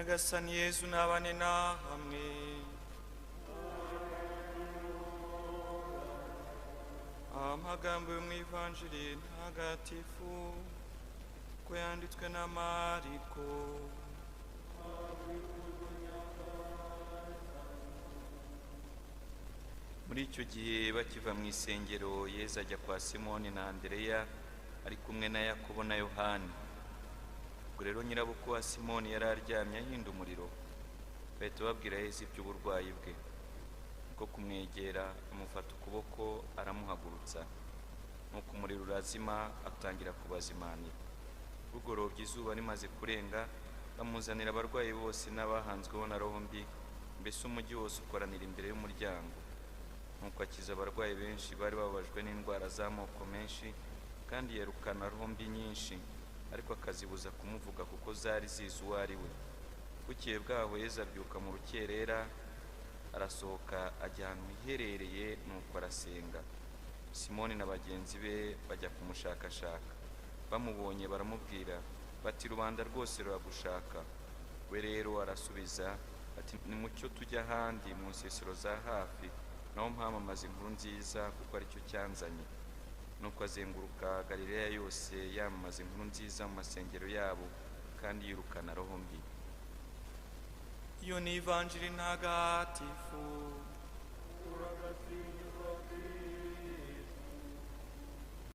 Nyagasani Yesu nabane na hamwe. Amagambo yo mu Ivanjili ntagatifu ko yanditswe na Mariko. Muri icyo gihe bakiva mu isengero, Yesu ajya kwa Simoni na Andereya ari kumwe na Yakobo na Yohani. Ubwo rero nyirabukwe wa Simoni yari aryamye ahinda umuriro. Bahita babwira Yesu iby'uburwayi bwe. Niko kumwegera amufata ukuboko aramuhagurutsa. Nuko umuriro urazima atangira kubazimanira. Bugorobye izuba rimaze kurenga, bamuzanira abarwayi bose n'abahanzweho na roho mbi, mbese umujyi wose ukoranira imbere y'umuryango. Nuko akiza abarwayi benshi bari bababajwe n'indwara z'amoko menshi, kandi yerukana roho mbi nyinshi, ariko akazibuza kumuvuga kuko zari zizi uwo ari we. Bukeye bwaho Yesu abyuka mu rukerera, arasohoka ajya ahantu hiherereye, nuko arasenga. Simoni na bagenzi be bajya kumushakashaka. Bamubonye baramubwira bati, rubanda rwose ruragushaka. We rero arasubiza ati, nimucyo tujya ahandi mu nsisiro za hafi, naho mpamamaza inkuru nziza kuko aricyo cyanzanye. Nuko azenguruka Galileya yose yamamaza inkuru nziza mu masengero yabo, kandi yirukana roho mbi. Iyo ni Ivanjili ntagatifu. Uragasingizwa